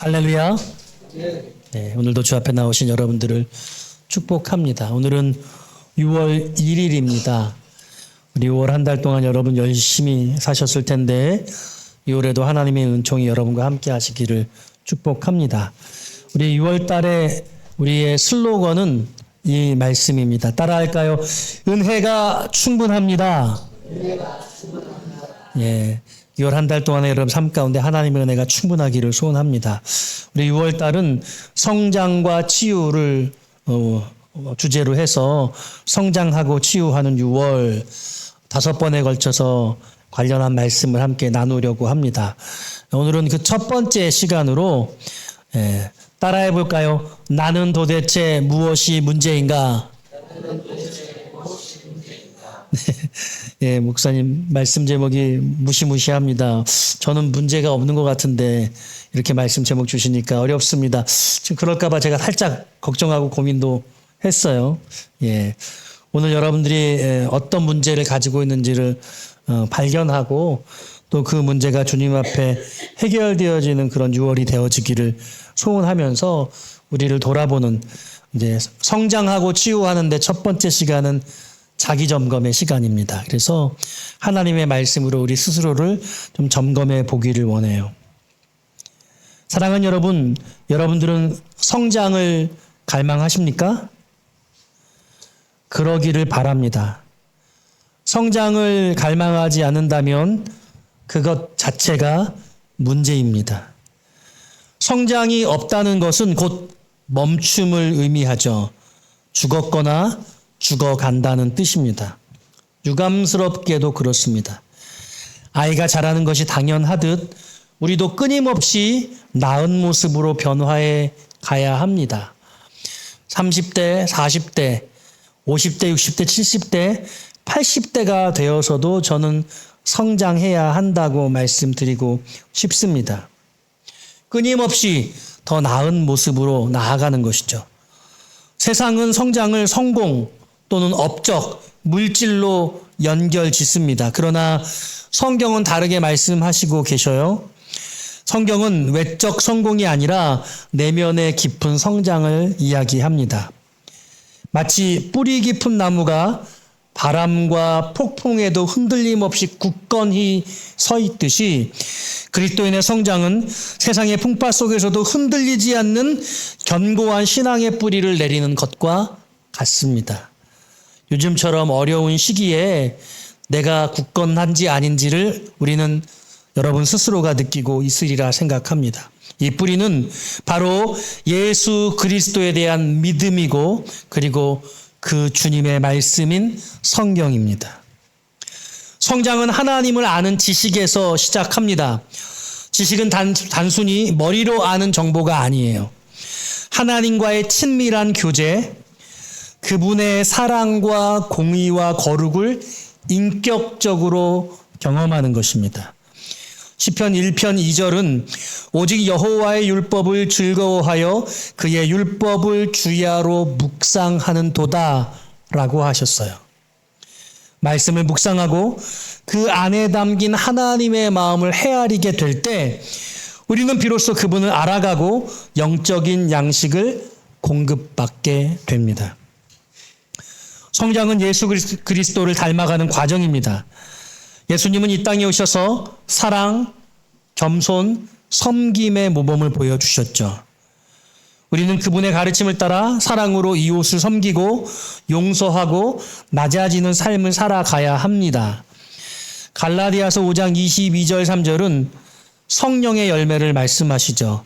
할렐루야. 네, 오늘도 주 앞에 나오신 여러분들을 축복합니다. 오늘은 6월 1일입니다. 우리 6월 한 달 동안 여러분 열심히 사셨을 텐데 6월에도 하나님의 은총이 여러분과 함께 하시기를 축복합니다. 우리 6월 달에 우리의 슬로건은 이 말씀입니다. 따라할까요? 은혜가 충분합니다. 예. 6월 한 달 동안에 여러분 삶 가운데 하나님의 은혜가 충분하기를 소원합니다. 우리 6월 달은 성장과 치유를 주제로 해서 성장하고 치유하는 6월 5번에 걸쳐서 관련한 말씀을 함께 나누려고 합니다. 오늘은 그 첫 번째 시간으로 따라해 볼까요? 나는 도대체 무엇이 문제인가? 예, 목사님 말씀 제목이 무시무시합니다. 저는 문제가 없는 것 같은데 이렇게 말씀 제목 주시니까 어렵습니다. 지금 그럴까봐 제가 살짝 걱정하고 고민도 했어요. 예, 오늘 여러분들이 어떤 문제를 가지고 있는지를 발견하고 또 그 문제가 주님 앞에 해결되어지는 그런 6월이 되어지기를 소원하면서 우리를 돌아보는 이제 성장하고 치유하는데 첫 번째 시간은 자기 점검의 시간입니다. 그래서 하나님의 말씀으로 우리 스스로를 좀 점검해 보기를 원해요. 사랑하는 여러분, 여러분들은 성장을 갈망하십니까? 그러기를 바랍니다. 성장을 갈망하지 않는다면 그것 자체가 문제입니다. 성장이 없다는 것은 곧 멈춤을 의미하죠. 죽었거나 죽어간다는 뜻입니다. 유감스럽게도 그렇습니다. 아이가 자라는 것이 당연하듯 우리도 끊임없이 나은 모습으로 변화해 가야 합니다. 30대, 40대, 50대, 60대, 70대, 80대가 되어서도 저는 성장해야 한다고 말씀드리고 싶습니다. 끊임없이 더 나은 모습으로 나아가는 것이죠. 세상은 성장을 성공 또는 업적, 물질로 연결 짓습니다. 그러나 성경은 다르게 말씀하시고 계셔요. 성경은 외적 성공이 아니라 내면의 깊은 성장을 이야기합니다. 마치 뿌리 깊은 나무가 바람과 폭풍에도 흔들림 없이 굳건히 서 있듯이 그리스도인의 성장은 세상의 풍파 속에서도 흔들리지 않는 견고한 신앙의 뿌리를 내리는 것과 같습니다. 요즘처럼 어려운 시기에 내가 굳건한지 아닌지를 우리는 여러분 스스로가 느끼고 있으리라 생각합니다. 이 뿌리는 바로 예수 그리스도에 대한 믿음이고 그리고 그 주님의 말씀인 성경입니다. 성장은 하나님을 아는 지식에서 시작합니다. 지식은 단순히 머리로 아는 정보가 아니에요. 하나님과의 친밀한 교제, 그분의 사랑과 공의와 거룩을 인격적으로 경험하는 것입니다. 시편 1편 2절은 오직 여호와의 율법을 즐거워하여 그의 율법을 주야로 묵상하는 도다라고 하셨어요. 말씀을 묵상하고 그 안에 담긴 하나님의 마음을 헤아리게 될 때 우리는 비로소 그분을 알아가고 영적인 양식을 공급받게 됩니다. 성장은 예수 그리스도를 닮아가는 과정입니다. 예수님은 이 땅에 오셔서 사랑, 겸손, 섬김의 모범을 보여주셨죠. 우리는 그분의 가르침을 따라 사랑으로 이웃을 섬기고 용서하고 낮아지는 삶을 살아가야 합니다. 갈라디아서 5장 22절 3절은 성령의 열매를 말씀하시죠.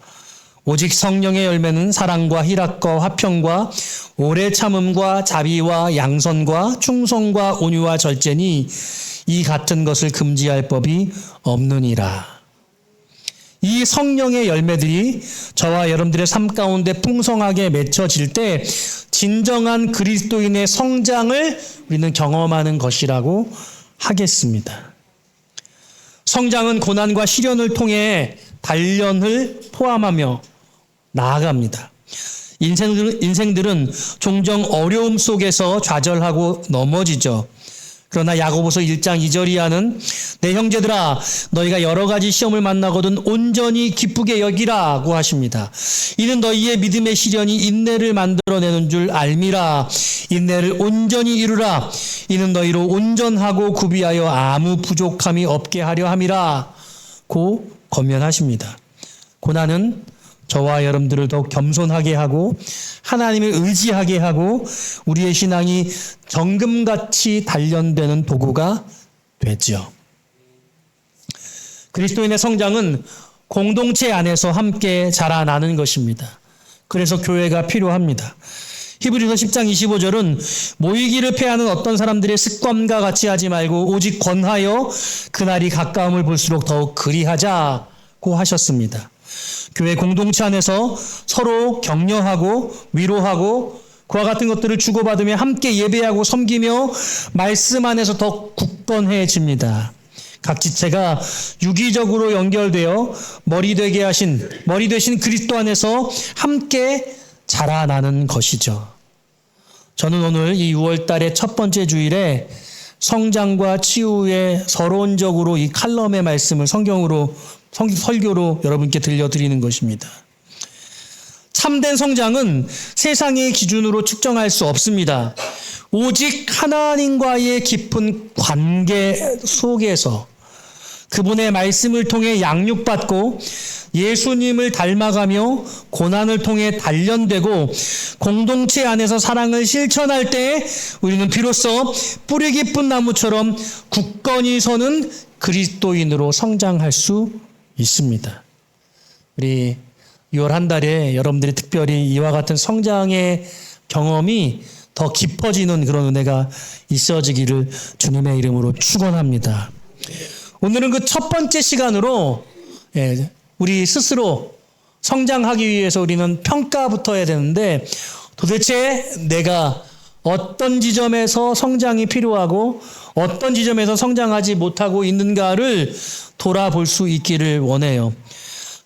오직 성령의 열매는 사랑과 희락과 화평과 오래 참음과 자비와 양선과 충성과 온유와 절제니 이 같은 것을 금지할 법이 없느니라. 이 성령의 열매들이 저와 여러분들의 삶 가운데 풍성하게 맺혀질 때 진정한 그리스도인의 성장을 우리는 경험하는 것이라고 하겠습니다. 성장은 고난과 시련을 통해 단련을 포함하며 나아갑니다. 인생들은 종종 어려움 속에서 좌절하고 넘어지죠. 그러나 야고보서 1장 2절이하는 내 형제들아 너희가 여러 가지 시험을 만나거든 온전히 기쁘게 여기라고 하십니다. 이는 너희의 믿음의 시련이 인내를 만들어내는 줄 알미라. 인내를 온전히 이루라. 이는 너희로 온전하고 구비하여 아무 부족함이 없게 하려 함이라 고 권면하십니다. 고난은 저와 여러분들을 더욱 겸손하게 하고 하나님을 의지하게 하고 우리의 신앙이 정금같이 단련되는 도구가 되죠. 그리스도인의 성장은 공동체 안에서 함께 자라나는 것입니다. 그래서 교회가 필요합니다. 히브리서 10장 25절은 모이기를 패하는 어떤 사람들의 습관과 같이 하지 말고 오직 권하여 그날이 가까움을 볼수록 더욱 그리하자고 하셨습니다. 교회 공동체 안에서 서로 격려하고 위로하고 그와 같은 것들을 주고받으며 함께 예배하고 섬기며 말씀 안에서 더 굳건해집니다. 각 지체가 유기적으로 연결되어 머리 되신 그리스도 안에서 함께 자라나는 것이죠. 저는 오늘 이 6월 달의 첫 번째 주일에 성장과 치유의 서론적으로 이 칼럼의 말씀을 설교로 여러분께 들려드리는 것입니다. 참된 성장은 세상의 기준으로 측정할 수 없습니다. 오직 하나님과의 깊은 관계 속에서 그분의 말씀을 통해 양육받고 예수님을 닮아가며 고난을 통해 단련되고 공동체 안에서 사랑을 실천할 때 우리는 비로소 뿌리 깊은 나무처럼 굳건히 서는 그리스도인으로 성장할 수 있습니다. 우리 6월 한 달에 여러분들이 특별히 이와 같은 성장의 경험이 더 깊어지는 그런 은혜가 있어지기를 주님의 이름으로 축원합니다. 오늘은 그 첫 번째 시간으로 우리 스스로 성장하기 위해서 우리는 평가부터 해야 되는데 도대체 내가 어떤 지점에서 성장이 필요하고 어떤 지점에서 성장하지 못하고 있는가를 돌아볼 수 있기를 원해요.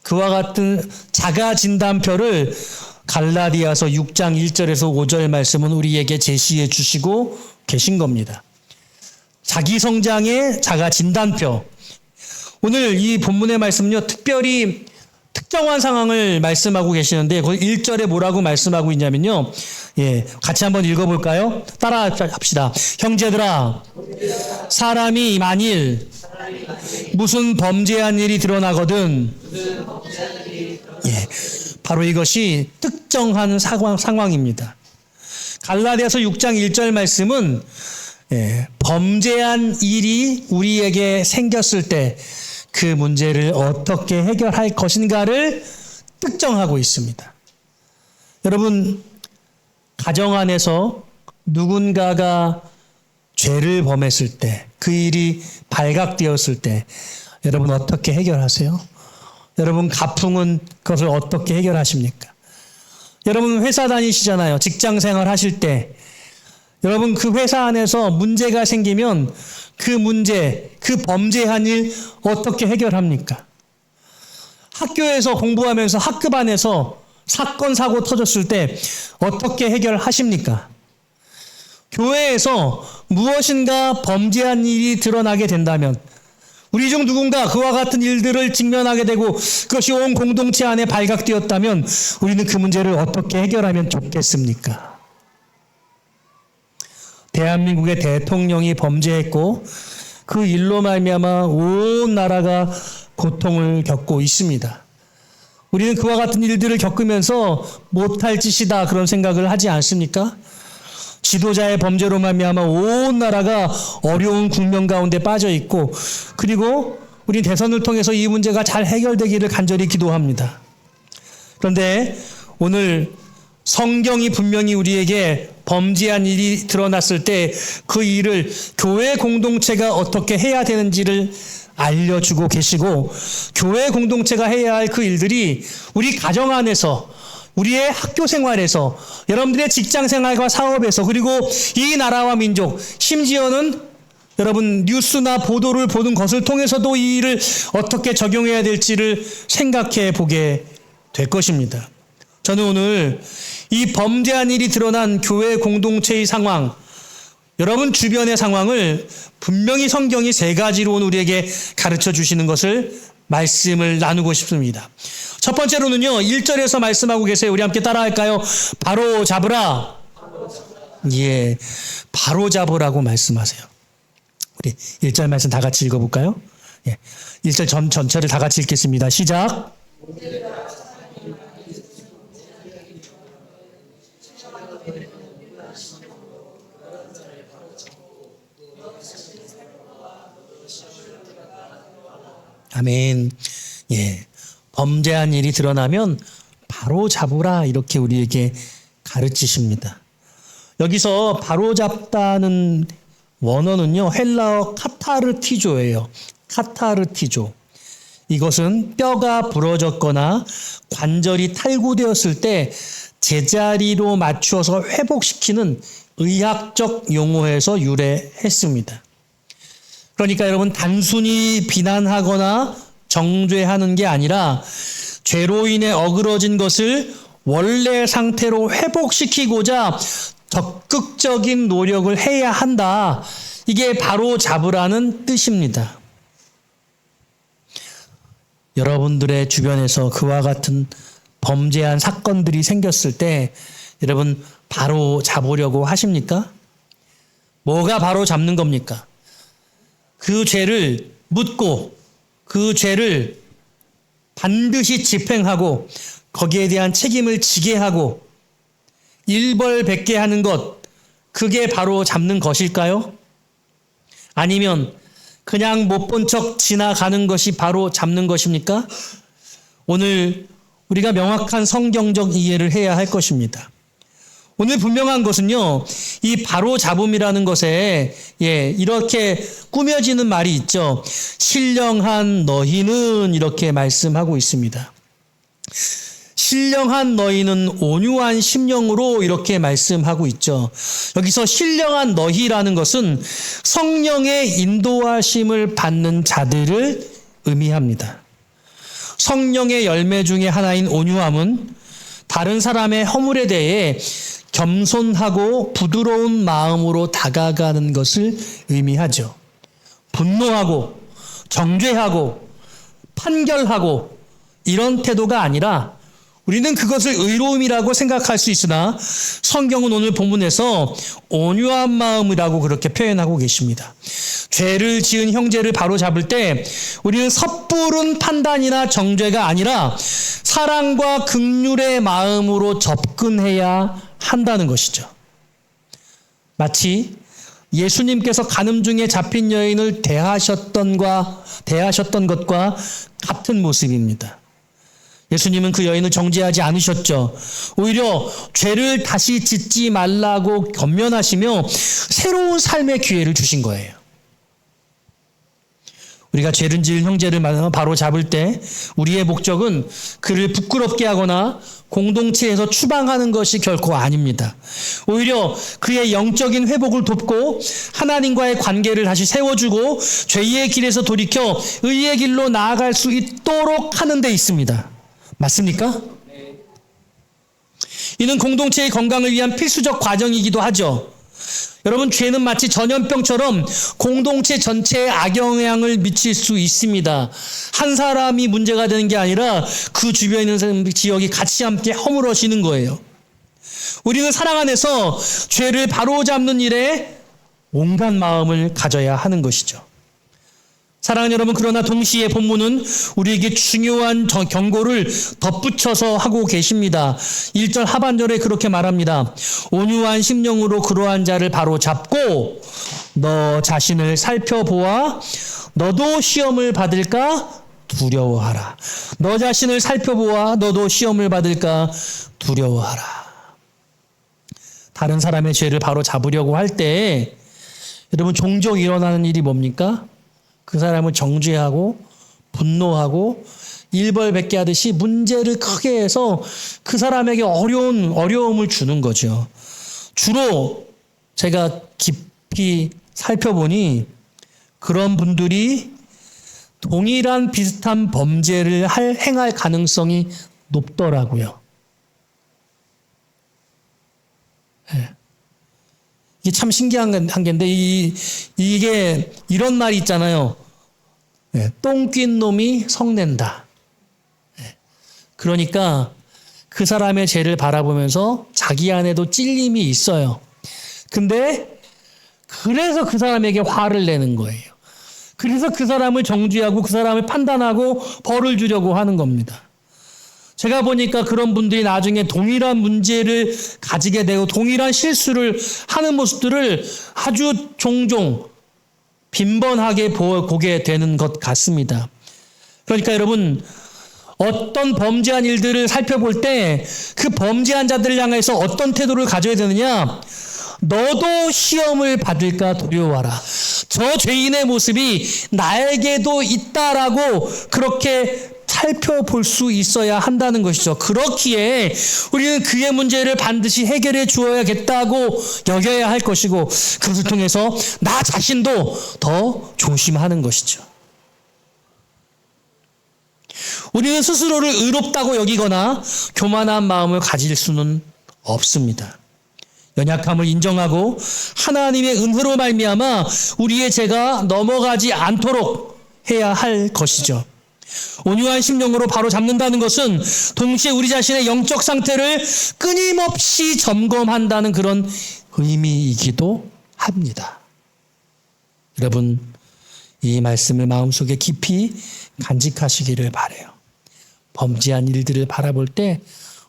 그와 같은 자가 진단표를 갈라디아서 6장 1절에서 5절 말씀은 우리에게 제시해 주시고 계신 겁니다. 자기 성장의 자가 진단표. 오늘 이 본문의 말씀은요, 특별히 특정한 상황을 말씀하고 계시는데, 거기 1절에 뭐라고 말씀하고 있냐면요, 같이 한번 읽어볼까요? 따라 합시다. 형제들아, 사람이 만일 무슨 범죄한 일이 드러나거든, 바로 이것이 특정한 상황입니다. 갈라디아서 6장 1절 말씀은 범죄한 일이 우리에게 생겼을 때 그 문제를 어떻게 해결할 것인가를 특정하고 있습니다. 여러분, 가정 안에서 누군가가 죄를 범했을 때, 그 일이 발각되었을 때 여러분 어떻게 해결하세요? 여러분 가풍은 그것을 어떻게 해결하십니까? 여러분 회사 다니시잖아요. 직장 생활 하실 때 여러분 그 회사 안에서 문제가 생기면 그 문제, 그 범죄한 일 어떻게 해결합니까? 학교에서 공부하면서 학급 안에서 사건, 사고 터졌을 때 어떻게 해결하십니까? 교회에서 무엇인가 범죄한 일이 드러나게 된다면 우리 중 누군가 그와 같은 일들을 직면하게 되고 그것이 온 공동체 안에 발각되었다면 우리는 그 문제를 어떻게 해결하면 좋겠습니까? 대한민국의 대통령이 범죄했고 그 일로 말미암아 온 나라가 고통을 겪고 있습니다. 우리는 그와 같은 일들을 겪으면서 못할 짓이다 그런 생각을 하지 않습니까? 지도자의 범죄로 말미암아 온 나라가 어려운 국면 가운데 빠져 있고 그리고 우리 대선을 통해서 이 문제가 잘 해결되기를 간절히 기도합니다. 그런데 오늘 성경이 분명히 우리에게 범죄한 일이 드러났을 때 그 일을 교회 공동체가 어떻게 해야 되는지를 알려주고 계시고 교회 공동체가 해야 할 그 일들이 우리 가정 안에서 우리의 학교 생활에서 여러분들의 직장 생활과 사업에서 그리고 이 나라와 민족 심지어는 여러분 뉴스나 보도를 보는 것을 통해서도 이 일을 어떻게 적용해야 될지를 생각해 보게 될 것입니다. 저는 오늘 이 범죄한 일이 드러난 교회 공동체의 상황 여러분 주변의 상황을 분명히 성경이 세 가지로 우리에게 가르쳐 주시는 것을 말씀을 나누고 싶습니다. 첫 번째로는요, 1절에서 말씀하고 계세요. 우리 함께 따라할까요? 바로 잡으라. 예, 바로 잡으라고 말씀하세요. 우리 1절 말씀 다 같이 읽어볼까요? 예, 1절 전체를 다 같이 읽겠습니다. 시작. 아멘. 예. 범죄한 일이 드러나면 바로 잡으라 이렇게 우리에게 가르치십니다. 여기서 바로 잡다는 원어는요, 헬라어 카타르티조예요. 카타르티조. 이것은 뼈가 부러졌거나 관절이 탈구되었을 때 제자리로 맞추어서 회복시키는 의학적 용어에서 유래했습니다. 그러니까 여러분 단순히 비난하거나 정죄하는 게 아니라 죄로 인해 어그러진 것을 원래 상태로 회복시키고자 적극적인 노력을 해야 한다. 이게 바로 잡으라는 뜻입니다. 여러분들의 주변에서 그와 같은 범죄한 사건들이 생겼을 때 여러분 바로 잡으려고 하십니까? 뭐가 바로 잡는 겁니까? 그 죄를 묻고 그 죄를 반드시 집행하고 거기에 대한 책임을 지게 하고 일벌백계 하는 것, 그게 바로 잡는 것일까요? 아니면 그냥 못 본 척 지나가는 것이 바로 잡는 것입니까? 오늘 우리가 명확한 성경적 이해를 해야 할 것입니다. 오늘 분명한 것은요, 이 바로 잡음이라는 것에 이렇게 꾸며지는 말이 있죠. 신령한 너희는 이렇게 말씀하고 있습니다. 신령한 너희는 온유한 심령으로 이렇게 말씀하고 있죠. 여기서 신령한 너희라는 것은 성령의 인도하심을 받는 자들을 의미합니다. 성령의 열매 중에 하나인 온유함은 다른 사람의 허물에 대해 겸손하고 부드러운 마음으로 다가가는 것을 의미하죠. 분노하고 정죄하고 판결하고 이런 태도가 아니라 우리는 그것을 의로움이라고 생각할 수 있으나 성경은 오늘 본문에서 온유한 마음이라고 그렇게 표현하고 계십니다. 죄를 지은 형제를 바로잡을 때 우리는 섣부른 판단이나 정죄가 아니라 사랑과 긍휼의 마음으로 접근해야 한다는 것이죠. 마치 예수님께서 간음 중에 잡힌 여인을 대하셨던 것과 같은 모습입니다. 예수님은 그 여인을 정죄하지 않으셨죠. 오히려 죄를 다시 짓지 말라고 권면하시며 새로운 삶의 기회를 주신 거예요. 우리가 죄를 지을 형제를 바로 잡을 때 우리의 목적은 그를 부끄럽게 하거나 공동체에서 추방하는 것이 결코 아닙니다. 오히려 그의 영적인 회복을 돕고 하나님과의 관계를 다시 세워주고 죄의 길에서 돌이켜 의의 길로 나아갈 수 있도록 하는 데 있습니다. 맞습니까? 이는 공동체의 건강을 위한 필수적 과정이기도 하죠. 여러분, 죄는 마치 전염병처럼 공동체 전체에 악영향을 미칠 수 있습니다. 한 사람이 문제가 되는 게 아니라 그 주변에 있는 지역이 같이 함께 허물어지는 거예요. 우리는 사랑 안에서 죄를 바로잡는 일에 온갖 마음을 가져야 하는 것이죠. 사랑하는 여러분, 그러나 동시에 본문은 우리에게 중요한 경고를 덧붙여서 하고 계십니다. 1절 하반절에 그렇게 말합니다. 온유한 심령으로 그러한 자를 바로 잡고 너 자신을 살펴보아 너도 시험을 받을까 두려워하라. 너 자신을 살펴보아 너도 시험을 받을까 두려워하라. 다른 사람의 죄를 바로 잡으려고 할 때 여러분, 종종 일어나는 일이 뭡니까? 그 사람을 정죄하고 분노하고 일벌백계 하듯이 문제를 크게 해서 그 사람에게 어려움을 주는 거죠. 주로 제가 깊이 살펴보니 그런 분들이 동일한 비슷한 범죄를 행할 가능성이 높더라고요. 네. 이게 참 신기한 한계인데 이게 이런 말이 있잖아요. 똥 낀 놈이 성낸다. 그러니까 그 사람의 죄를 바라보면서 자기 안에도 찔림이 있어요. 근데 그래서 그 사람에게 화를 내는 거예요. 그래서 그 사람을 정죄하고 그 사람을 판단하고 벌을 주려고 하는 겁니다. 제가 보니까 그런 분들이 나중에 동일한 문제를 가지게 되고 동일한 실수를 하는 모습들을 아주 종종 빈번하게 보게 되는 것 같습니다. 그러니까 여러분, 어떤 범죄한 일들을 살펴볼 때 그 범죄한 자들을 향해서 어떤 태도를 가져야 되느냐? 너도 시험을 받을까 두려워하라. 저 죄인의 모습이 나에게도 있다라고 그렇게 살펴볼 수 있어야 한다는 것이죠. 그렇기에 우리는 그의 문제를 반드시 해결해 주어야겠다고 여겨야 할 것이고, 그것을 통해서 나 자신도 더 조심하는 것이죠. 우리는 스스로를 의롭다고 여기거나 교만한 마음을 가질 수는 없습니다. 연약함을 인정하고 하나님의 은혜로 말미암아 우리의 죄가 넘어가지 않도록 해야 할 것이죠. 온유한 심령으로 바로 잡는다는 것은 동시에 우리 자신의 영적 상태를 끊임없이 점검한다는 그런 의미이기도 합니다. 여러분, 이 말씀을 마음속에 깊이 간직하시기를 바라요. 범죄한 일들을 바라볼 때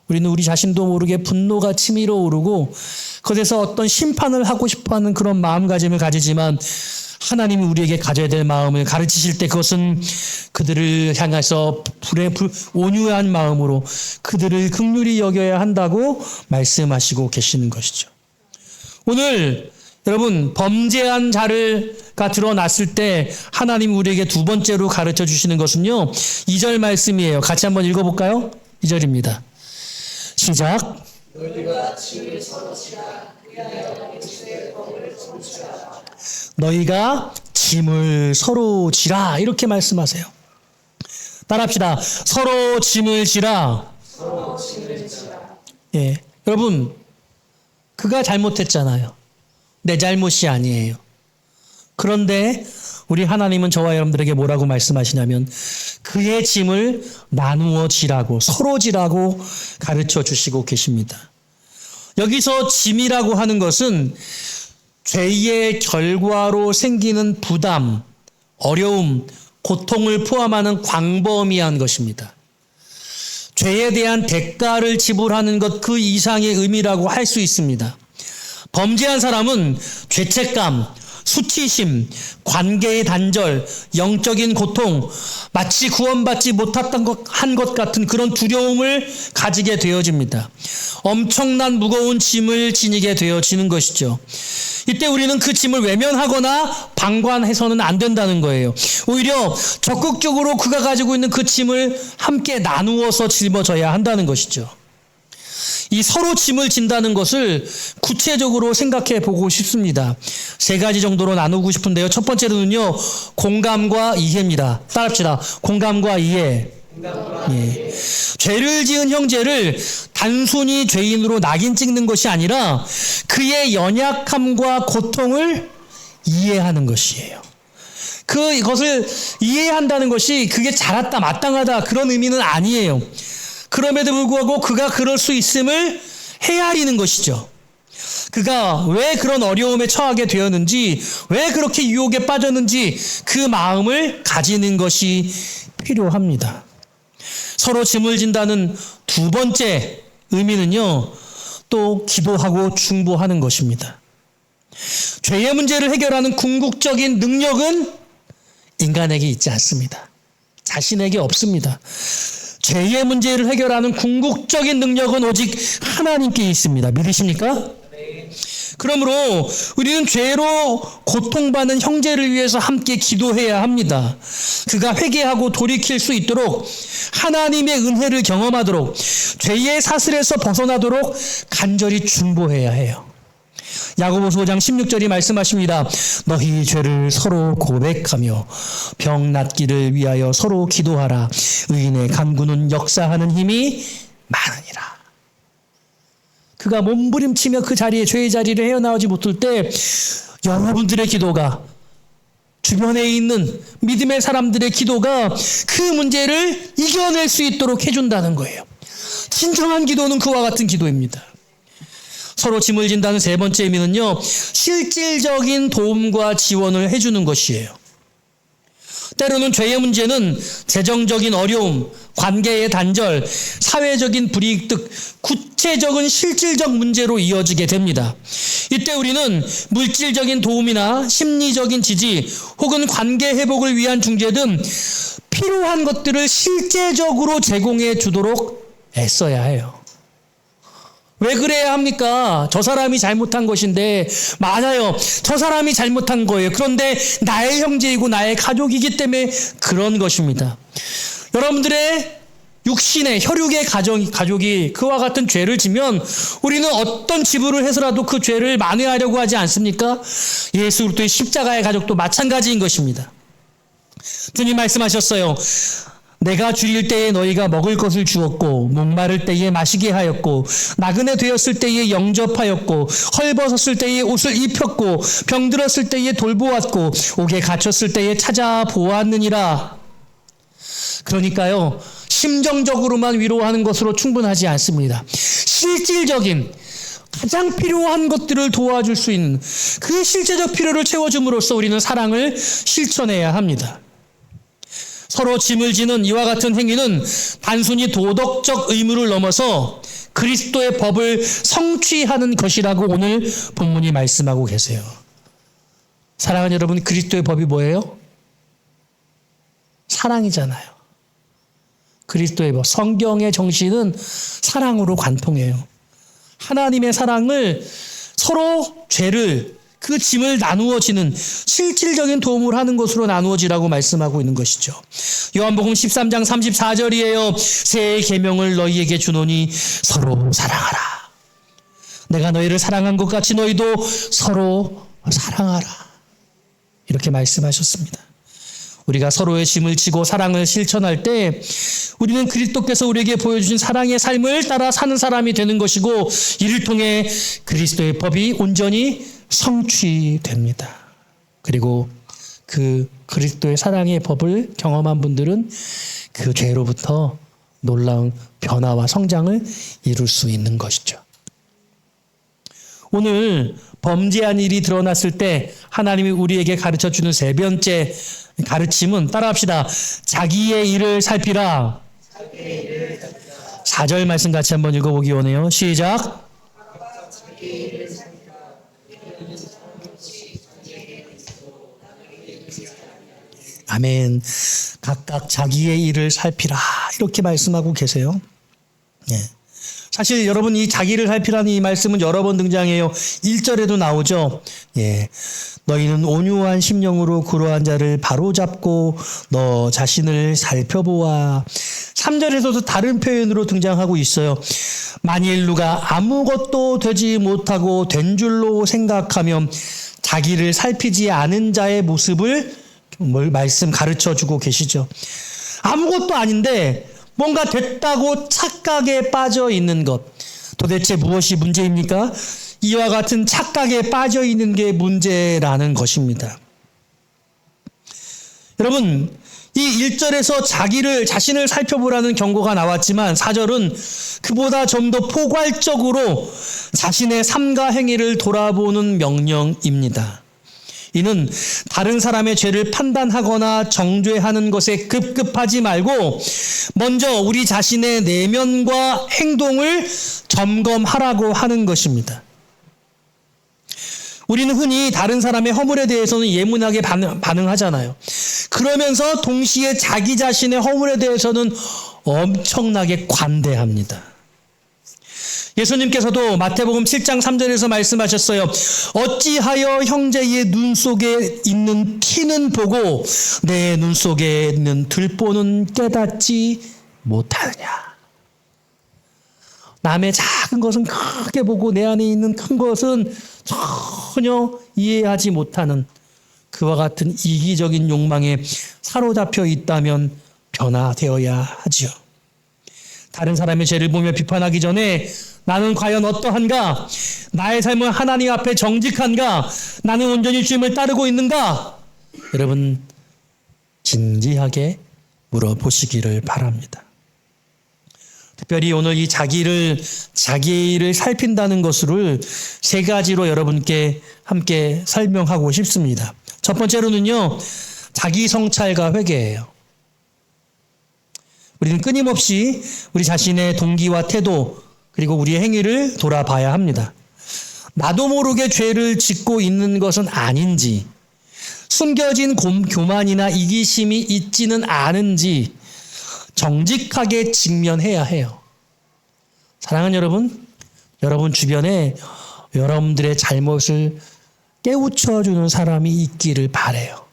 우리는 우리 자신도 모르게 분노가 치밀어 오르고 그것에서 어떤 심판을 하고 싶어하는 그런 마음가짐을 가지지만, 하나님이 우리에게 가져야 될 마음을 가르치실 때 그것은 그들을 향해서 온유한 마음으로 그들을 긍휼히 여겨야 한다고 말씀하시고 계시는 것이죠. 오늘 여러분, 범죄한 자가 드러났을 때 하나님 우리에게 두 번째로 가르쳐 주시는 것은요, 2절 말씀이에요. 같이 한번 읽어볼까요? 2절입니다. 시작. 너희가 짐을 서로 지라. 이렇게 말씀하세요. 따라합시다. 서로 짐을 지라. 예, 여러분, 그가 잘못했잖아요. 내 잘못이 아니에요. 그런데 우리 하나님은 저와 여러분들에게 뭐라고 말씀하시냐면 그의 짐을 나누어 지라고, 서로 지라고 가르쳐 주시고 계십니다. 여기서 짐이라고 하는 것은 죄의 결과로 생기는 부담, 어려움, 고통을 포함하는 광범위한 것입니다. 죄에 대한 대가를 지불하는 것 그 이상의 의미라고 할 수 있습니다. 범죄한 사람은 죄책감, 수치심, 관계의 단절, 영적인 고통, 마치 구원받지 못했던 한 것 같은 그런 두려움을 가지게 되어집니다. 엄청난 무거운 짐을 지니게 되어지는 것이죠. 이때 우리는 그 짐을 외면하거나 방관해서는 안 된다는 거예요. 오히려 적극적으로 그가 가지고 있는 그 짐을 함께 나누어서 짊어져야 한다는 것이죠. 이 서로 짐을 진다는 것을 구체적으로 생각해 보고 싶습니다. 3가지 정도로 나누고 싶은데요. 첫 번째로는요, 공감과 이해입니다. 따라합시다. 공감과 이해. 예. 죄를 지은 형제를 단순히 죄인으로 낙인 찍는 것이 아니라 그의 연약함과 고통을 이해하는 것이에요. 그것을 이해한다는 것이 그게 잘했다, 마땅하다 그런 의미는 아니에요. 그럼에도 불구하고 그가 그럴 수 있음을 헤아리는 것이죠. 그가 왜 그런 어려움에 처하게 되었는지, 왜 그렇게 유혹에 빠졌는지 그 마음을 가지는 것이 필요합니다. 서로 짐을 진다는 두 번째 의미는요, 또 기도하고 중보하는 것입니다. 죄의 문제를 해결하는 궁극적인 능력은 인간에게 있지 않습니다. 자신에게 없습니다. 죄의 문제를 해결하는 궁극적인 능력은 오직 하나님께 있습니다. 믿으십니까? 그러므로 우리는 죄로 고통받는 형제를 위해서 함께 기도해야 합니다. 그가 회개하고 돌이킬 수 있도록, 하나님의 은혜를 경험하도록, 죄의 사슬에서 벗어나도록 간절히 중보해야 해요. 야고보서 5장 16절이 말씀하십니다. 너희 죄를 서로 고백하며 병 낫기를 위하여 서로 기도하라. 의인의 간구는 역사하는 힘이 많으니라. 그가 몸부림치며 그 자리에, 죄의 자리를 헤어나오지 못할 때 여러분들의 기도가, 주변에 있는 믿음의 사람들의 기도가 그 문제를 이겨낼 수 있도록 해준다는 거예요. 진정한 기도는 그와 같은 기도입니다. 서로 짐을 진다는 세 번째 의미는요, 실질적인 도움과 지원을 해주는 것이에요. 때로는 죄의 문제는 재정적인 어려움, 관계의 단절, 사회적인 불이익 등 구체적인 실질적 문제로 이어지게 됩니다. 이때 우리는 물질적인 도움이나 심리적인 지지 혹은 관계 회복을 위한 중재 등 필요한 것들을 실제적으로 제공해 주도록 애써야 해요. 왜 그래야 합니까? 저 사람이 잘못한 것인데, 맞아요. 저 사람이 잘못한 거예요. 그런데 나의 형제이고 나의 가족이기 때문에 그런 것입니다. 여러분들의 육신의 혈육의 가족이 그와 같은 죄를 지면 우리는 어떤 지불을 해서라도 그 죄를 만회하려고 하지 않습니까? 예수 그리스도의 십자가의 가족도 마찬가지인 것입니다. 주님 말씀하셨어요. 내가 줄일 때에 너희가 먹을 것을 주었고, 목마를 때에 마시게 하였고, 나그네 되었을 때에 영접하였고, 헐벗었을 때에 옷을 입혔고, 병들었을 때에 돌보았고, 옥에 갇혔을 때에 찾아보았느니라. 그러니까요, 심정적으로만 위로하는 것으로 충분하지 않습니다. 실질적인 가장 필요한 것들을 도와줄 수 있는 그 실제적 필요를 채워줌으로써 우리는 사랑을 실천해야 합니다. 서로 짐을 지는 이와 같은 행위는 단순히 도덕적 의무를 넘어서 그리스도의 법을 성취하는 것이라고 오늘 본문이 말씀하고 계세요. 사랑하는 여러분, 그리스도의 법이 뭐예요? 사랑이잖아요. 그리스도의 법, 성경의 정신은 사랑으로 관통해요. 하나님의 사랑을 서로 죄를, 그 짐을 나누어지는 실질적인 도움을 하는 것으로 나누어지라고 말씀하고 있는 것이죠. 요한복음 13장 34절이에요. 새 계명을 너희에게 주노니 서로 사랑하라. 내가 너희를 사랑한 것 같이 너희도 서로 사랑하라. 이렇게 말씀하셨습니다. 우리가 서로의 짐을 지고 사랑을 실천할 때 우리는 그리스도께서 우리에게 보여주신 사랑의 삶을 따라 사는 사람이 되는 것이고, 이를 통해 그리스도의 법이 온전히 성취됩니다. 그리고 그 그리스도의 사랑의 법을 경험한 분들은 그 죄로부터 놀라운 변화와 성장을 이룰 수 있는 것이죠. 오늘 범죄한 일이 드러났을 때 하나님이 우리에게 가르쳐주는 세 번째 가르침은, 따라합시다. 자기의 일을 살피라. 4절 말씀 같이 한번 읽어보기 원해요. 시작. 아멘. 각각 자기의 일을 살피라. 이렇게 말씀하고 계세요. 예. 사실 여러분, 이 자기를 살피라는 이 말씀은 여러 번 등장해요. 1절에도 나오죠. 예. 너희는 온유한 심령으로 그러한 자를 바로잡고 너 자신을 살펴보아. 3절에서도 다른 표현으로 등장하고 있어요. 만일 누가 아무것도 되지 못하고 된 줄로 생각하면 자기를 살피지 않은 자의 모습을 말씀 가르쳐주고 계시죠. 아무것도 아닌데 뭔가 됐다고 착각에 빠져 있는 것. 도대체 무엇이 문제입니까? 이와 같은 착각에 빠져 있는 게 문제라는 것입니다. 여러분, 이 1절에서 자신을 살펴보라는 경고가 나왔지만 4절은 그보다 좀 더 포괄적으로 자신의 삶과 행위를 돌아보는 명령입니다. 이는 다른 사람의 죄를 판단하거나 정죄하는 것에 급급하지 말고 먼저 우리 자신의 내면과 행동을 점검하라고 하는 것입니다. 우리는 흔히 다른 사람의 허물에 대해서는 예민하게 반응하잖아요. 그러면서 동시에 자기 자신의 허물에 대해서는 엄청나게 관대합니다. 예수님께서도 마태복음 7장 3절에서 말씀하셨어요. 어찌하여 형제의 눈 속에 있는 티는 보고 내 눈 속에 있는 들보는 깨닫지 못하느냐. 남의 작은 것은 크게 보고 내 안에 있는 큰 것은 전혀 이해하지 못하는 그와 같은 이기적인 욕망에 사로잡혀 있다면 변화되어야 하지요. 다른 사람의 죄를 보며 비판하기 전에 나는 과연 어떠한가? 나의 삶은 하나님 앞에 정직한가? 나는 온전히 주님을 따르고 있는가? 여러분 진지하게 물어보시기를 바랍니다. 특별히 오늘 이 자기의 일을 살핀다는 것을 세 가지로 여러분께 함께 설명하고 싶습니다. 첫 번째로는요, 자기 성찰과 회개예요. 우리는 끊임없이 우리 자신의 동기와 태도 그리고 우리의 행위를 돌아봐야 합니다. 나도 모르게 죄를 짓고 있는 것은 아닌지, 숨겨진 교만이나 이기심이 있지는 않은지 정직하게 직면해야 해요. 사랑하는 여러분, 여러분 주변에 여러분들의 잘못을 깨우쳐주는 사람이 있기를 바라요.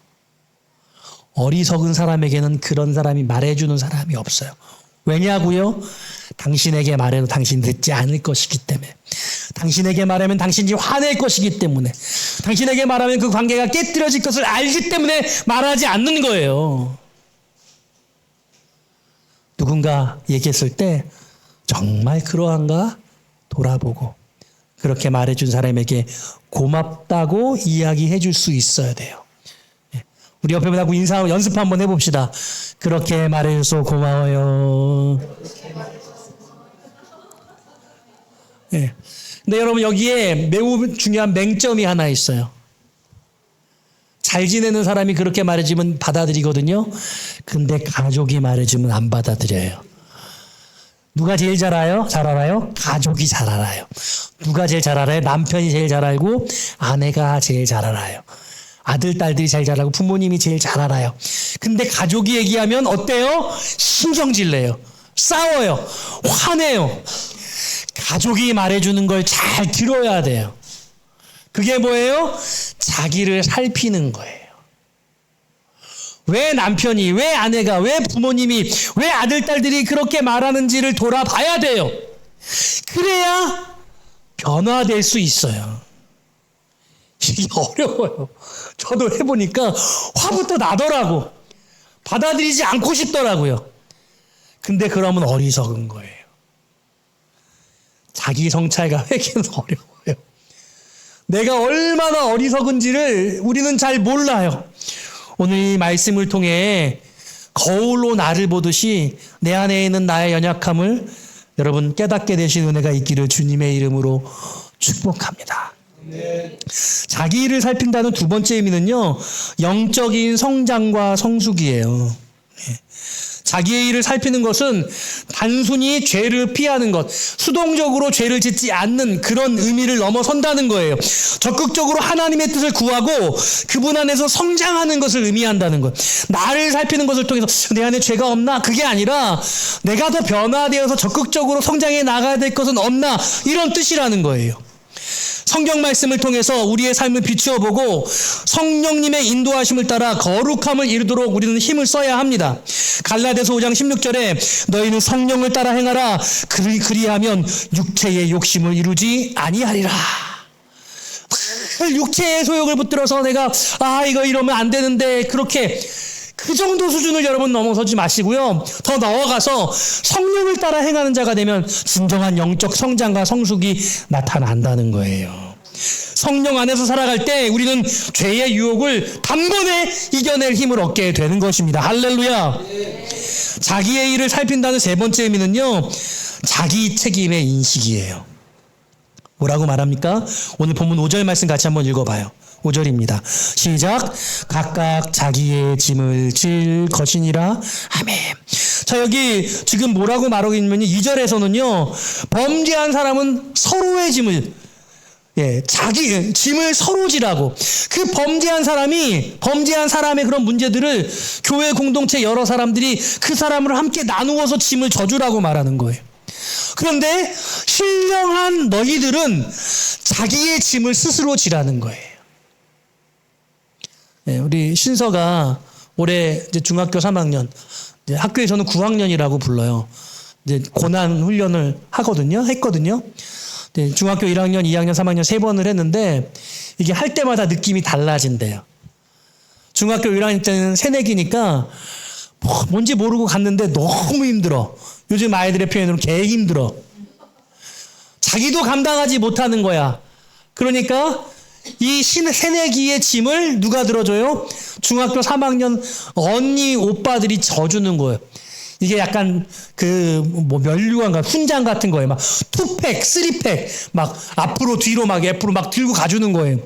어리석은 사람에게는 그런 사람이 말해주는 사람이 없어요. 왜냐고요? 당신에게 말해도 당신이 듣지 않을 것이기 때문에, 당신에게 말하면 당신이 화낼 것이기 때문에, 당신에게 말하면 그 관계가 깨뜨려질 것을 알기 때문에 말하지 않는 거예요. 누군가 얘기했을 때 정말 그러한가 돌아보고 그렇게 말해준 사람에게 고맙다고 이야기해 줄 수 있어야 돼요. 우리 옆에 분하고 인사 연습 한번 해봅시다. 그렇게 말해줘서 고마워요. 네. 근데 여러분 여기에 매우 중요한 맹점이 하나 있어요. 잘 지내는 사람이 그렇게 말해주면 받아들이거든요. 근데 가족이 말해주면 안 받아들여요. 누가 제일 잘 알아요? 잘 알아요? 가족이 잘 알아요. 누가 제일 잘 알아요? 남편이 제일 잘 알고 아내가 제일 잘 알아요. 아들, 딸들이 제일 잘 알고 부모님이 제일 잘 알아요. 근데 가족이 얘기하면 어때요? 신경질 내요. 싸워요. 화내요. 가족이 말해주는 걸 잘 들어야 돼요. 그게 뭐예요? 자기를 살피는 거예요. 왜 남편이, 왜 아내가, 왜 부모님이, 왜 아들, 딸들이 그렇게 말하는지를 돌아봐야 돼요. 그래야 변화될 수 있어요. 이게 어려워요. 저도 해보니까 화부터 나더라고. 받아들이지 않고 싶더라고요. 근데 그러면 어리석은 거예요. 자기 성찰과 회개는 어려워요. 내가 얼마나 어리석은지를 우리는 잘 몰라요. 오늘 이 말씀을 통해 거울로 나를 보듯이 내 안에 있는 나의 연약함을 여러분 깨닫게 되신 은혜가 있기를 주님의 이름으로 축복합니다. 네. 자기 일을 살핀다는 두 번째 의미는요, 영적인 성장과 성숙이에요. 자기의 일을 살피는 것은 단순히 죄를 피하는 것, 수동적으로 죄를 짓지 않는 그런 의미를 넘어선다는 거예요. 적극적으로 하나님의 뜻을 구하고 그분 안에서 성장하는 것을 의미한다는 것. 나를 살피는 것을 통해서 내 안에 죄가 없나? 그게 아니라 내가 더 변화되어서 적극적으로 성장해 나가야 될 것은 없나? 이런 뜻이라는 거예요. 성경 말씀을 통해서 우리의 삶을 비추어 보고 성령님의 인도하심을 따라 거룩함을 이루도록 우리는 힘을 써야 합니다. 갈라디아서 5장 16절에 너희는 성령을 따라 행하라. 그리하면 육체의 욕심을 이루지 아니하리라. 육체의 소욕을 붙들어서 내가 이거 이러면 안 되는데 그렇게 그 정도 수준을 여러분 넘어서지 마시고요. 더 나아가서 성령을 따라 행하는 자가 되면 진정한 영적 성장과 성숙이 나타난다는 거예요. 성령 안에서 살아갈 때 우리는 죄의 유혹을 단번에 이겨낼 힘을 얻게 되는 것입니다. 할렐루야. 자기의 일을 살핀다는 세 번째 의미는요, 자기 책임의 인식이에요. 뭐라고 말합니까? 오늘 본문 5절 말씀 같이 한번 읽어봐요. 5절입니다. 시작. 각각 자기의 짐을 질 것이니라. 아멘. 자, 여기 지금 뭐라고 말하고 있냐면 2절에서는요, 범죄한 사람은 서로의 짐을, 자기 짐을 서로 지라고. 그 범죄한 사람의 그런 문제들을 교회 공동체 여러 사람들이 그 사람을 함께 나누어서 짐을 져주라고 말하는 거예요. 그런데 신령한 너희들은 자기의 짐을 스스로 지라는 거예요. 우리 신서가 올해 이제 중학교 3학년, 이제 학교에서는 9학년이라고 불러요. 이제 고난 훈련을 했거든요. 중학교 1학년, 2학년, 3학년 3번을 했는데 이게 할 때마다 느낌이 달라진대요. 중학교 1학년 때는 새내기니까 뭔지 모르고 갔는데 너무 힘들어. 요즘 아이들의 표현으로 개 힘들어. 자기도 감당하지 못하는 거야. 그러니까 이 새내기의 짐을 누가 들어줘요? 중학교 3학년 언니 오빠들이 져주는 거예요. 이게 약간 면류관 훈장 같은 거예요. 막 2팩, 3팩 막 앞으로 뒤로 막 옆으로 막 들고 가주는 거예요.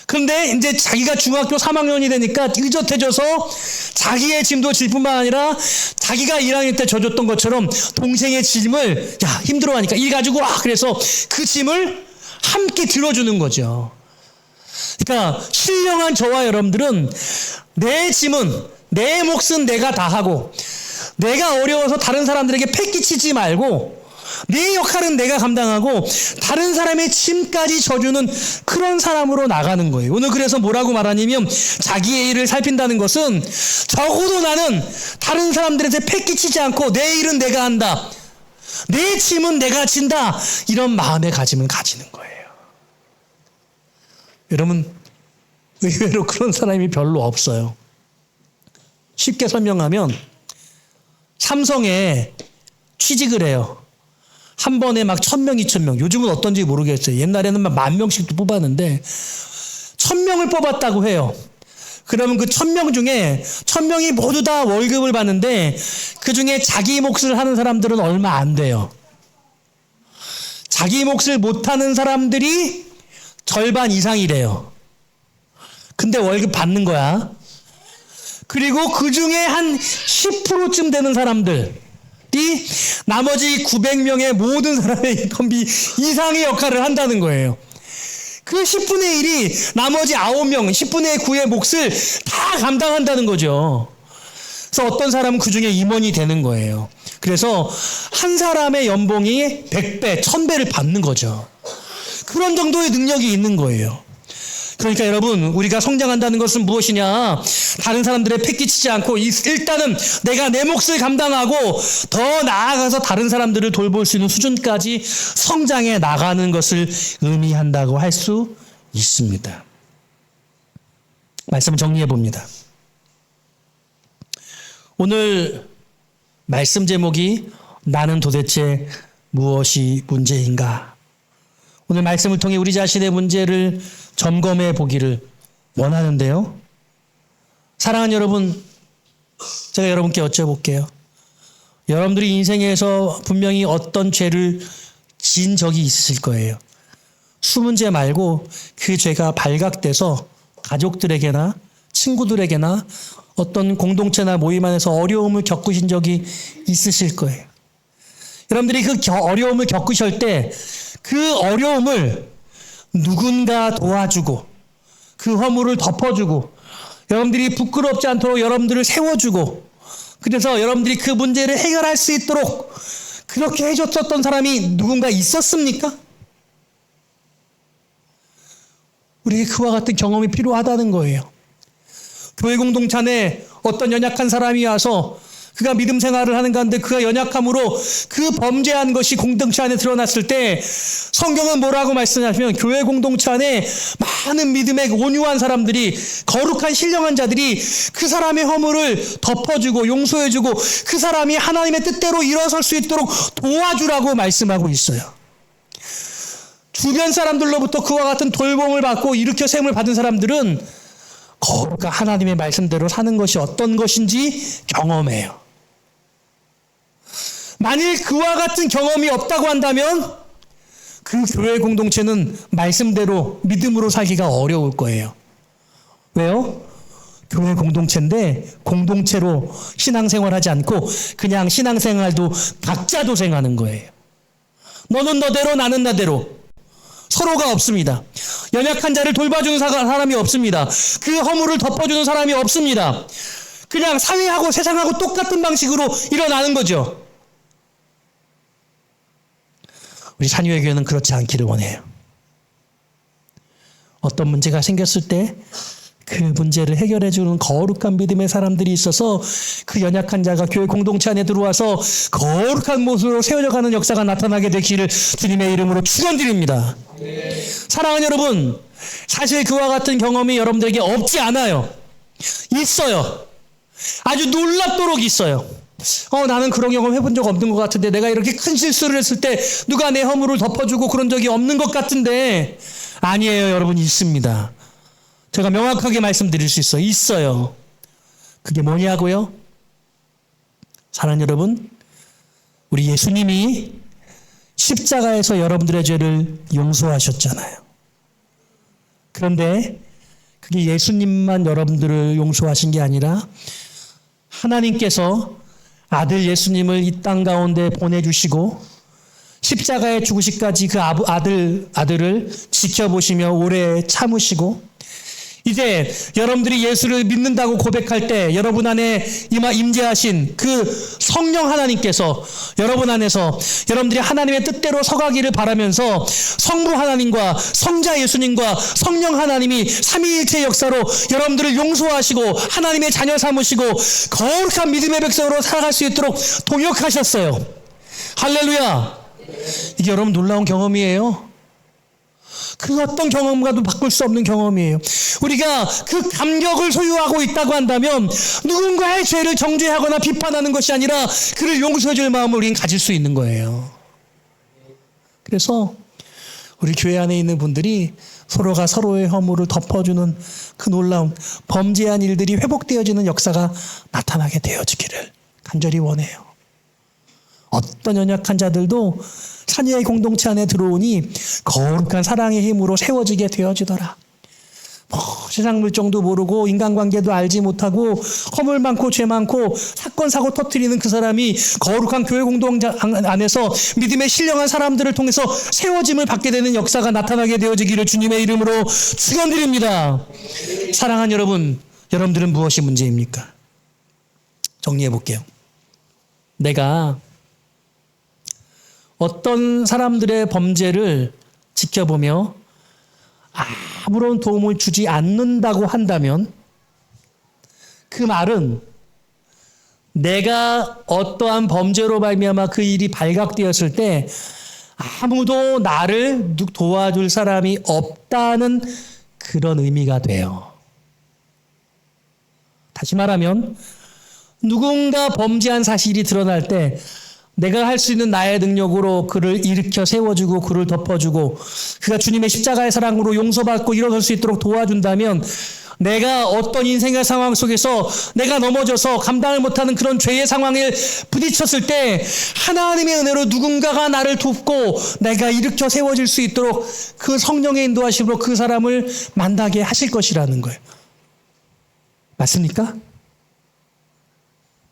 그런데 이제 자기가 중학교 3학년이 되니까 의젓해져서 자기의 짐도 질 뿐만 아니라 자기가 1학년 때 져줬던 것처럼 동생의 짐을 야 힘들어하니까 일 가지고 와. 그래서 그 짐을 함께 들어주는 거죠. 그러니까 신령한 저와 여러분들은 내 짐은 내 몫은 내가 다 하고 내가 어려워서 다른 사람들에게 패기치지 말고 내 역할은 내가 감당하고 다른 사람의 짐까지 져주는 그런 사람으로 나가는 거예요. 오늘 그래서 뭐라고 말하냐면 자기의 일을 살핀다는 것은 적어도 나는 다른 사람들한테 패기치지 않고 내 일은 내가 한다. 내 짐은 내가 진다. 이런 마음의 가짐을 가지는 거예요. 여러분 의외로 그런 사람이 별로 없어요. 쉽게 설명하면 삼성에 취직을 해요. 한 번에 막 1,000명, 2,000명. 요즘은 어떤지 모르겠어요. 옛날에는 막 10,000명씩도 뽑았는데 1,000명을 뽑았다고 해요. 그러면 그 1,000명 중에 1,000명이 모두 다 월급을 받는데 그 중에 자기 몫을 하는 사람들은 얼마 안 돼요. 자기 몫을 못하는 사람들이 절반 이상이래요. 근데 월급 받는 거야. 그리고 그 중에 한 10%쯤 되는 사람들이 나머지 900명의 모든 사람의 인건비 이상의 역할을 한다는 거예요. 그 10분의 1이 나머지 9명, 10분의 9의 몫을 다 감당한다는 거죠. 그래서 어떤 사람은 그 중에 임원이 되는 거예요. 그래서 한 사람의 연봉이 100배, 1000배를 받는 거죠. 그런 정도의 능력이 있는 거예요. 그러니까 여러분 우리가 성장한다는 것은 무엇이냐? 다른 사람들의 패기치지 않고 일단은 내가 내 몫을 감당하고 더 나아가서 다른 사람들을 돌볼 수 있는 수준까지 성장해 나가는 것을 의미한다고 할 수 있습니다. 말씀 정리해 봅니다. 오늘 말씀 제목이 나는 도대체 무엇이 문제인가? 오늘 말씀을 통해 우리 자신의 문제를 점검해 보기를 원하는데요. 사랑하는 여러분, 제가 여러분께 여쭤볼게요. 여러분들이 인생에서 분명히 어떤 죄를 지은 적이 있으실 거예요. 숨은 죄 말고 그 죄가 발각돼서 가족들에게나 친구들에게나 어떤 공동체나 모임 안에서 어려움을 겪으신 적이 있으실 거예요. 여러분들이 그 어려움을 겪으실 때 그 어려움을 누군가 도와주고 그 허물을 덮어주고 여러분들이 부끄럽지 않도록 여러분들을 세워주고 그래서 여러분들이 그 문제를 해결할 수 있도록 그렇게 해줬었던 사람이 누군가 있었습니까? 우리에게 그와 같은 경험이 필요하다는 거예요. 교회 공동체 안에 어떤 연약한 사람이 와서 그가 믿음 생활을 하는 가운데 그가 연약함으로 그 범죄한 것이 공동체 안에 드러났을 때 성경은 뭐라고 말씀하시면 교회 공동체 안에 많은 믿음의 온유한 사람들이 거룩한 신령한 자들이 그 사람의 허물을 덮어주고 용서해주고 그 사람이 하나님의 뜻대로 일어설 수 있도록 도와주라고 말씀하고 있어요. 주변 사람들로부터 그와 같은 돌봄을 받고 일으켜 세움을 받은 사람들은 거룩한 하나님의 말씀대로 사는 것이 어떤 것인지 경험해요. 만일 그와 같은 경험이 없다고 한다면 그 교회 공동체는 말씀대로 믿음으로 살기가 어려울 거예요. 왜요? 교회 공동체인데 공동체로 신앙생활하지 않고 그냥 신앙생활도 각자 도생하는 거예요. 너는 너대로 나는 나대로 서로가 없습니다. 연약한 자를 돌봐주는 사람이 없습니다. 그 허물을 덮어주는 사람이 없습니다. 그냥 사회하고 세상하고 똑같은 방식으로 일어나는 거죠. 우리 산유의 교회는 그렇지 않기를 원해요. 어떤 문제가 생겼을 때 그 문제를 해결해주는 거룩한 믿음의 사람들이 있어서 그 연약한 자가 교회 공동체 안에 들어와서 거룩한 모습으로 세워져가는 역사가 나타나게 되기를 주님의 이름으로 축원드립니다. 네. 사랑하는 여러분, 사실 그와 같은 경험이 여러분들에게 없지 않아요. 있어요. 아주 놀랍도록 있어요. 나는 그런 경험 해본 적 없는 것 같은데, 내가 이렇게 큰 실수를 했을 때 누가 내 허물을 덮어주고 그런 적이 없는 것 같은데, 아니에요, 여러분. 있습니다. 제가 명확하게 말씀드릴 수 있어요. 그게 뭐냐고요? 사랑하는 여러분, 우리 예수님이 십자가에서 여러분들의 죄를 용서하셨잖아요. 그런데 그게 예수님만 여러분들을 용서하신 게 아니라 하나님께서 아들 예수님을 이 땅 가운데 보내주시고 십자가에 죽으시기까지 그 아들을 지켜보시며 오래 참으시고, 이제 여러분들이 예수를 믿는다고 고백할 때 여러분 안에 임재하신 그 성령 하나님께서 여러분 안에서 여러분들이 하나님의 뜻대로 서가기를 바라면서 성부 하나님과 성자 예수님과 성령 하나님이 삼위일체 역사로 여러분들을 용서하시고 하나님의 자녀 삼으시고 거룩한 믿음의 백성으로 살아갈 수 있도록 동역하셨어요. 할렐루야. 이게 여러분 놀라운 경험이에요. 그 어떤 경험과도 바꿀 수 없는 경험이에요. 우리가 그 감격을 소유하고 있다고 한다면 누군가의 죄를 정죄하거나 비판하는 것이 아니라 그를 용서해 줄 마음을 우리는 가질 수 있는 거예요. 그래서 우리 교회 안에 있는 분들이 서로가 서로의 허물을 덮어주는 그 놀라운 범죄한 일들이 회복되어지는 역사가 나타나게 되어지기를 간절히 원해요. 어떤 연약한 자들도 자녀의 공동체 안에 들어오니 거룩한 사랑의 힘으로 세워지게 되어지더라. 세상 물정도 모르고 인간관계도 알지 못하고 허물 많고 죄 많고 사건 사고 터뜨리는 그 사람이 거룩한 교회 공동체 안에서 믿음의 신령한 사람들을 통해서 세워짐을 받게 되는 역사가 나타나게 되어지기를 주님의 이름으로 축원드립니다. 사랑하는 여러분, 여러분들은 무엇이 문제입니까? 정리해 볼게요. 내가 어떤 사람들의 범죄를 지켜보며 아무런 도움을 주지 않는다고 한다면 그 말은 내가 어떠한 범죄로 말미암아 그 일이 발각되었을 때 아무도 나를 도와줄 사람이 없다는 그런 의미가 돼요. 다시 말하면 누군가 범죄한 사실이 드러날 때 내가 할 수 있는 나의 능력으로 그를 일으켜 세워주고 그를 덮어주고 그가 주님의 십자가의 사랑으로 용서받고 일어설 수 있도록 도와준다면, 내가 어떤 인생의 상황 속에서 내가 넘어져서 감당을 못하는 그런 죄의 상황에 부딪혔을 때 하나님의 은혜로 누군가가 나를 돕고 내가 일으켜 세워질 수 있도록 그 성령의 인도하심으로 그 사람을 만나게 하실 것이라는 거예요. 맞습니까?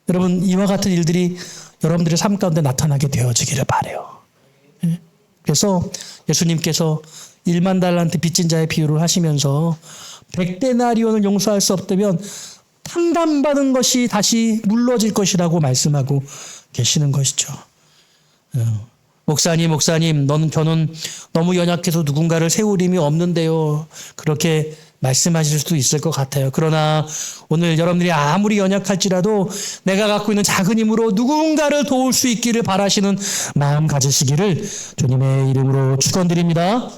여러분, 이와 같은 일들이 여러분들의 삶 가운데 나타나게 되어지기를 바라요. 그래서 예수님께서 1만 달란트 빚진 자의 비유를 하시면서 100데나리온을 용서할 수 없다면 탕감받은 것이 다시 물러질 것이라고 말씀하고 계시는 것이죠. 목사님, 저는 너무 연약해서 누군가를 세울 힘이 없는데요. 그렇게 말씀하실 수도 있을 것 같아요. 그러나 오늘 여러분들이 아무리 연약할지라도 내가 갖고 있는 작은 힘으로 누군가를 도울 수 있기를 바라시는 마음 가지시기를 주님의 이름으로 축원드립니다.